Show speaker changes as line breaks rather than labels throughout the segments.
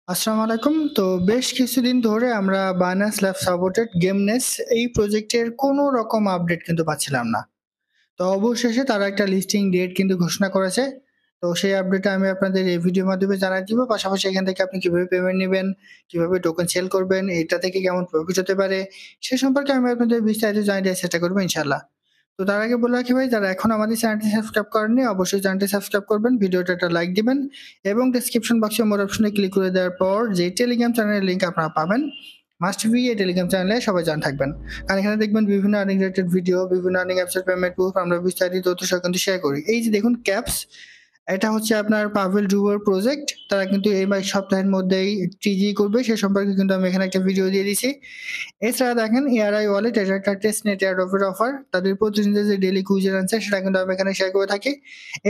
আসসালামু আলাইকুম। তো বেশ কিছুদিন ধরে আমরা বায়ানান্স ল্যাব সাপোর্টেড গেমনেস এই প্রজেক্টের কোনো রকম আপডেট কিন্তু পাচ্ছিলাম না। তো অবশেষে তারা একটা লিস্টিং ডেট কিন্তু ঘোষণা করেছে। তো সেই আপডেটটা আমি আপনাদের এই ভিডিওর মাধ্যমে জানাই দিব। পাশাপাশি এখান থেকে আপনি কিভাবে পেমেন্ট নিবেন, কিভাবে টোকেন সেল করবেন, এটা থেকে কেমন প্রফিট হতে পারে, সে সম্পর্কে আমি আপনাদের বিস্তারিত জানিয়ে দেওয়ার চেষ্টা করব ইনশাআল্লাহ। তো তার আগে বলে রাখি ভাই, যারা এখন আমাদের চ্যানেলটি সাবস্ক্রাইব করেননি অবশ্যই চ্যানেলটি সাবস্ক্রাইব করবেন, ভিডিওটা একটা লাইক দিবেন এবং ডেসক্রিপশন বক্সে মোর অপশনে ক্লিক করে দেওয়ার পর যে টেলিগ্রাম চ্যানেলের লিঙ্ক আপনারা পাবেন, মাস্ট বি এই টেলিগ্রাম চ্যানেলে সবাই জানা থাকবেন। কারণ এখানে দেখবেন বিভিন্ন আর্নিং রিলেটেড ভিডিও, বিভিন্ন আর্নিং অ্যাপসের পেমেন্ট প্রুফ আমরা বিস্তারিত তথ্য সহ কিন্তু শেয়ার করি। এই যে দেখুন ক্যাপস, এটা হচ্ছে আপনার পাভেল ডুবোর প্রজেক্ট। তারা কিন্তু এই সপ্তাহের মধ্যেই টিজি করবে, সে সম্পর্কে কিন্তু আমি এখানে একটা ভিডিও দিয়ে দিছি। এছাড়া দেখেন এআরআই ওয়ালেট, এটা একটা টেস্ট নেট এয়ারড্রপের অফার। তাদের প্রতিদিনের যে ডেইলি কুইজের আনসার সেটা কিন্তু আমি এখানে শেয়ার করে থাকি।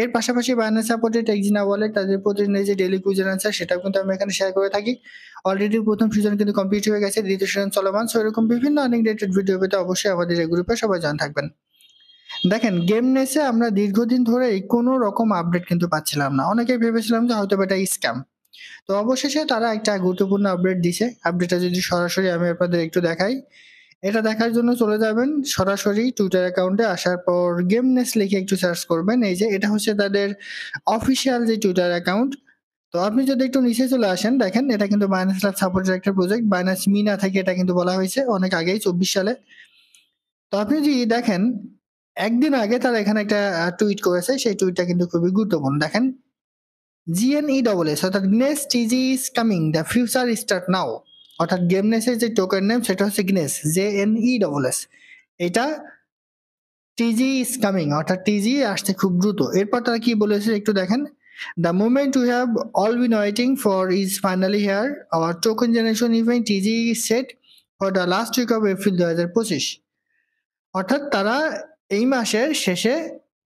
এর পাশাপাশি বায়ানান্স সাপোর্টেড এক্সিনা ওয়ালেট, তাদের প্রতিদিনের যে ডেইলি কুইজের আনসার সেটাও কিন্তু আমি এখানে শেয়ার করে থাকি। অলরেডি প্রথম সিজন কিন্তু কমপ্লিট হয়ে গেছে, দ্বিতীয় সিজন চলমান। সো এরকম বিভিন্ন আর্নিং রিলেটেড ভিডিও পেতে অবশ্যই আমাদের এই গ্রুপে সবাই জয়েন থাকবেন। দেখেন গেমনেসে আমরা দীর্ঘদিন ধরে কোনো রকম আপডেট কিন্তু পাচ্ছিলাম না। অনেকেই ভেবেছিলাম যে হয়তো এটা স্ক্যাম। তো অবশেষে তারা একটা গুরুত্বপূর্ণ আপডেট দিছে। আপডেটটা যদি সরাসরি আমি আপনাদের একটু দেখাই, এটা দেখার জন্য চলে যাবেন সরাসরি টুইটার অ্যাকাউন্টে। আসার পর গেমনেস লিখে একটু সার্চ করবেন। এই যে এটা হচ্ছে তাদের অফিসিয়াল যে টুইটার অ্যাকাউন্ট। তো আপনি যদি একটু নিচে চলে আসেন, দেখেন এটা কিন্তু বাইন্যান্স ল্যাব সাপোর্টের একটা প্রজেক্ট। বাইন্যান্স মিনা থেকে এটা কিন্তু বলা হয়েছে অনেক আগেই, 24 সালে। তো আপনি যদি দেখেন, একদিন আগে তারা এখানে একটা টুইট করেছে। সেই টুইটটা কিন্তু খুবই গুরুত্বপূর্ণ। দেখেন, GNESS অর্থাৎ গনেস টিজি is coming, the future start now. অর্থাৎ গেমনেসের যে টোকেন নেম সেটা হচ্ছে গনেস, JNESS। এটা টিজি ইজ কামিং অর্থাৎ টিজি আসছে খুব দ্রুত। এরপর তারা কি বলেছে একটু দেখেন, the moment we have all been waiting for is finally here, our token generation event TG is set for the last week of April 2025। অর্থাৎ তারা এই মাসের শেষে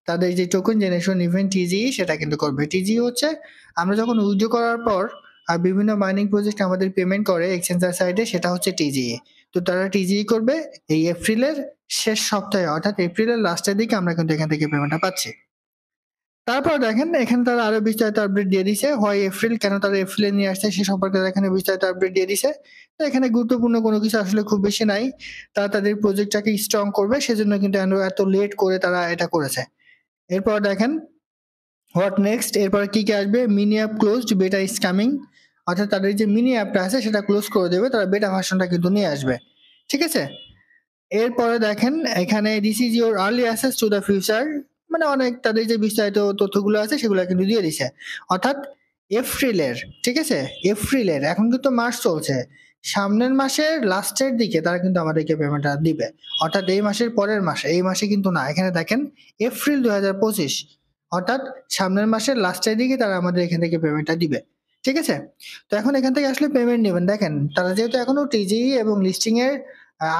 তাদের যে টোকেন জেনারেশন ইভেন্ট টিজি সেটা কিন্তু করবে। টিজি হচ্ছে আমরা যখন উইথড্র করার পর আর বিভিন্ন মাইনিং প্রজেক্ট আমাদের পেমেন্ট করে এক্সচেঞ্জার সাইডে, সেটা হচ্ছে টিজি। তো তারা টিজি করবে এই এপ্রিলের শেষ সপ্তাহে, অর্থাৎ এপ্রিলের লাস্টের দিকে আমরা কিন্তু এখান থেকে পেমেন্টটা পাচ্ছি। তারপর দেখেন এখানে তারা আরো বিস্তারিত আপডেট দিয়ে দিছে, হয় এপ্রিল, কেন তারা এপ্রিলে নিয়ে আসছে সে সম্পর্কে এখানে বিস্তারিত আপডেট দিয়ে দিছে। তো এখানে গুরুত্বপূর্ণ কোনো কিছু আসলে খুব বেশি নাই। তারা তাদের প্রজেক্টটাকে স্ট্রং করবে সেজন্য কিন্তু এত লেট করে তারা এটা করেছে। এরপর দেখেন হোয়াট নেক্সট, এরপর কি কি আসবে, মিনি অ্যাপ ক্লোজড, বেটা ইজ কামিং। অর্থাৎ তাদের যে মিনি অ্যাপটা আছে সেটা ক্লোজ করে দেবে, তারা বেটা ভার্সনটা কিন্তু নিয়ে আসবে। ঠিক আছে। এরপরে দেখেন এখানে this is your early access to the future, মানে অনেক তাদের যে বিস্তারিত তথ্যগুলো আছে সেগুলো কিন্তু দিয়ে দিছে। অর্থাৎ এপ্রিলের, ঠিক আছে, এপ্রিলের, এখন কিন্তু মাস চলছে, সামনের মাসের লাস্টের দিকে তারা কিন্তু আমাদেরকে পেমেন্টটা দিবে। অর্থাৎ এই মাসের পরের মাসে, এই মাসে কিন্তু না, এখানে দেখেন এপ্রিল 2025, অর্থাৎ সামনের মাসের লাস্টের দিকে তারা আমাদের এখান থেকে পেমেন্টটা দিবে। ঠিক আছে। তো এখন এখান থেকে আসলে পেমেন্ট নেবেন, দেখেন তারা যেহেতু এখনো টিজি এবং লিস্টিং এর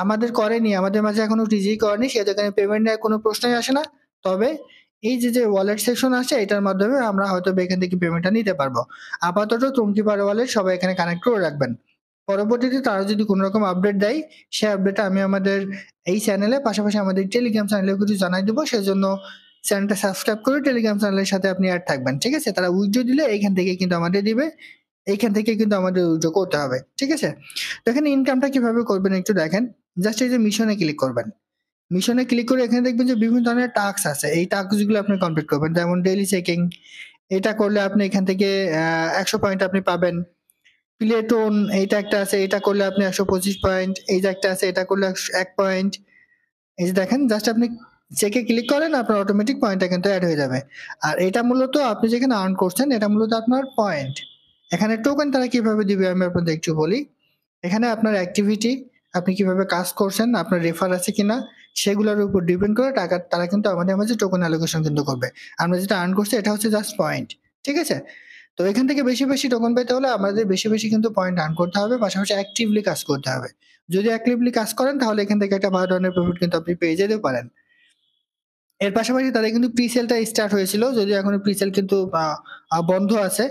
আমাদের করেনি, আমাদের মাঝে এখনো টিজি করেনি, সেহেতু এখানে পেমেন্টের কোনো প্রশ্নই আসে না। তবে এই যে ওয়ালেট সেকশন আছে এটার মাধ্যমে আমরা হয়তো এখান থেকে পেমেন্টটা নিতে পারবো। আপাতত টুমকিপার ওয়ালেট সবাই এখানে কানেক্ট করে রাখবেন। পরবর্তীতে তারা যদি কোনো রকম আপডেট দেয়, সেই আপডেটটা আমি আমাদের এই চ্যানেলে, পাশাপাশি আমাদের টেলিগ্রাম চ্যানেলে কিছু জানাই দেবো। সেজন্য চ্যানেলটা সাবস্ক্রাইব করে টেলিগ্রাম চ্যানেলের সাথে আপনি অ্যাড থাকবেন। ঠিক আছে। তারা উইথড্র দিলে এইখান থেকে কিন্তু আমাদের দিবে, এইখান থেকে কিন্তু আমাদের উইথড্র করতে হবে। ঠিক আছে। তো এখানে ইনকামটা কিভাবে করবেন একটু দেখেন। জাস্ট এই যে মিশনে ক্লিক করবেন। মিশনে ক্লিক করে এখানে দেখবেন যে বিভিন্ন ধরনের টাস্ক আছে, এই টাস্কগুলো আপনি কমপ্লিট করবেন। যেমন ডেইলি চেকিং, এটা করলে আপনি এখান থেকে 100 পয়েন্ট আপনি পাবেন। প্লেটোন এইটা একটা আছে, এটা করলে আপনি 125 পয়েন্ট। এই যে একটা আছে, এটা করলে 1 পয়েন্ট। এই যে দেখেন, জাস্ট আপনি চেকে ক্লিক করেন, আপনার অটোমেটিক পয়েন্টটা কিন্তু অ্যাড হয়ে যাবে। আর এটা মূলত আপনি যেখানে আর্ন করছেন এটা মূলত আপনার পয়েন্ট। এখানে টোকেন তারা কিভাবে দিবে আমি আপনাদের একটু বলি। এখানে আপনার অ্যাক্টিভিটি, আপনি কিভাবে কাজ করছেন, আপনার রেফার আছে কিনা, সেগুলোর উপর ডিপেন্ড করে টাকা তারা কিন্তু আমাদের মাঝে টোকেন অ্যালোকেশন কিন্তু করবে। আমরা যেটা আর্ন করছি এটা হচ্ছে জাস্ট পয়েন্ট। ঠিক আছে। তো এখান থেকে বেশি বেশি টোকেন পেতে হলে আমাদের বেশি বেশি কিন্তু পয়েন্ট আর্ন করতে হবে, পাশাপাশি অ্যাক্টিভলি কাজ করতে হবে। যদি অ্যাক্টিভলি কাজ করেন তাহলে এখান থেকে একটা ভালো ধরনের প্রফিট কিন্তু আপনি পেয়ে যেতে পারেন। এর পাশাপাশি তাদের কিন্তু প্রিসেলটা স্টার্ট হয়েছিল, যদিও এখন প্রিসেল কিন্তু বন্ধ আছে।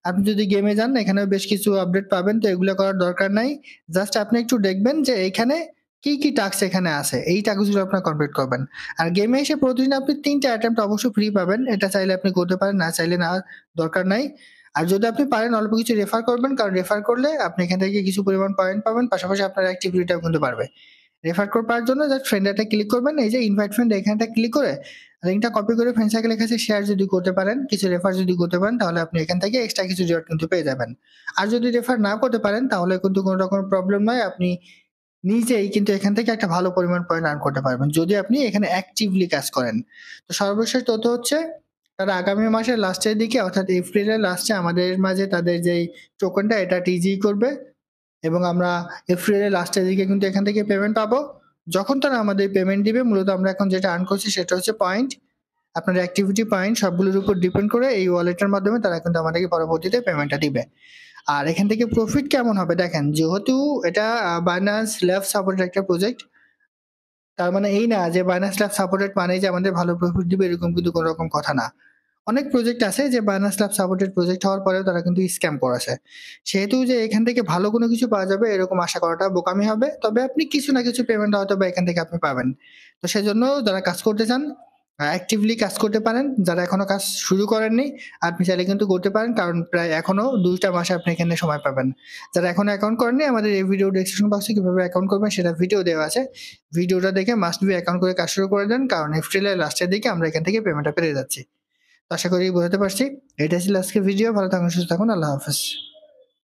আপনি যদি গেমে যান এখানে বেশ কিছু আপডেট পাবেন, তো এগুলো করার দরকার নাই। জাস্ট আপনি একটু দেখবেন যে এখানে কি কি টাস্ক এখানে আছে, এই টাস্কগুলো আপনার কমপ্লিট করবেন। আর গেমে এসে প্রতিদিন আপনি 3টা অ্যাটেম্প্ট অবশ্যই ফ্রি পাবেন, এটা চাইলে আপনি করতে পারেন, না চাইলে না, দরকার নাই। আর যদি আপনি পারেন অল্প কিছু রেফার করবেন, কারণ রেফার করলে আপনি এখান থেকে কিছু পরিমাণ পয়েন্ট পাবেন, পাশাপাশি আপনার অ্যাক্টিভিটিটাও কিন্তু বাড়বে। রেফার কোড পাওয়ার জন্য জাস্ট ফ্রেন্ডটা ক্লিক করবেন, এই যে ইনভাইট ফ্রেন্ড এখানটা ক্লিক করে লিঙ্কটা কপি করে ফ্রেন্ড সার্কেলে কাছে শেয়ার যদি করতে পারেন, কিছু রেফার যদি করতে পারেন, তাহলে আপনি এখান থেকে এক্সট্রা কিছু রিওয়ার্ড কিন্তু পেয়ে যাবেন। আর যদি রেফার না করতে পারেন তাহলে কিন্তু কোনো রকম প্রবলেম নয়, আপনি নিজেই কিন্তু এখান থেকে একটা ভালো পরিমাণ পয়েন্ট আর্ন করতে পারবেন যদি আপনি এখানে অ্যাক্টিভলি কাজ করেন। তো সর্বশেষ তথ্য হচ্ছে তারা আগামী মাসের লাস্টের দিকে অর্থাৎ এপ্রিলের লাস্টে আমাদের মাঝে তাদের যেই টোকেনটা এটা টিজি করবে এবং আমরা এপ্রিলের লাস্টের দিকে কিন্তু এখান থেকে পেমেন্ট পাবো। যখন তারা আমাদের পেমেন্ট দিবে মূলত আমরা এখন যেটা আর্ন করছি সেটা হচ্ছে পয়েন্ট, আপনার অ্যাক্টিভিটি পয়েন্ট সবগুলোর উপর ডিপেন্ড করে এই ওয়ালেটের মাধ্যমে তারা কিন্তু আমাদেরকে পরবর্তীতে পেমেন্টটা দিবে। আর এখান থেকে প্রফিট কেমন হবে দেখেন, যেহেতু এটা বাইন্যান্স ল্যাব সাপোর্টেড একটা প্রজেক্ট, তার মানে এই না যে বাইন্যান্স ল্যাব সাপোর্টেড মানে যে আমাদের ভালো প্রফিট দিবে এরকম কিন্তু কোনো রকম কথা না। অনেক প্রজেক্ট আছে যে বাইন্যান্স ল্যাব সাপোর্টেড প্রজেক্ট হওয়ার পরেও তারা কিন্তু স্ক্যাম করেছে। সেহেতু যে এখান থেকে ভালো কোনো কিছু পাওয়া যাবে এরকম আশা করাটা বোকামি হবে, তবে আপনি কিছু না কিছু পেমেন্ট হয়তো বা এখান থেকে আপনি পাবেন। তো সেজন্য যারা কাজ করতে চান অ্যাক্টিভলি কাজ করতে পারেন, যারা এখনো কাজ শুরু করেননি আপনি চাইলে কিন্তু করতে পারেন, কারণ প্রায় এখনো 2টা মাসে আপনি এখানে সময় পাবেন। যারা এখনো অ্যাকাউন্ট করেননি আমাদের এই ভিডিও ডেসক্রিপশন বক্সে কিভাবে অ্যাকাউন্ট করবেন সেটা ভিডিও দেওয়া আছে, ভিডিওটা দেখে মাস্ট বি অ্যাকাউন্ট করে কাজ শুরু করে দেন, কারণ এপ্রিলের লাস্টের দিকে আমরা এখান থেকে পেমেন্টটা পেয়ে যাচ্ছি। তো আশা করি বোঝাতে পারছি। এটাই ছিল আজকের ভিডিও। ভালো থাকুন, সুস্থ থাকুন। আল্লাহ হাফেজ।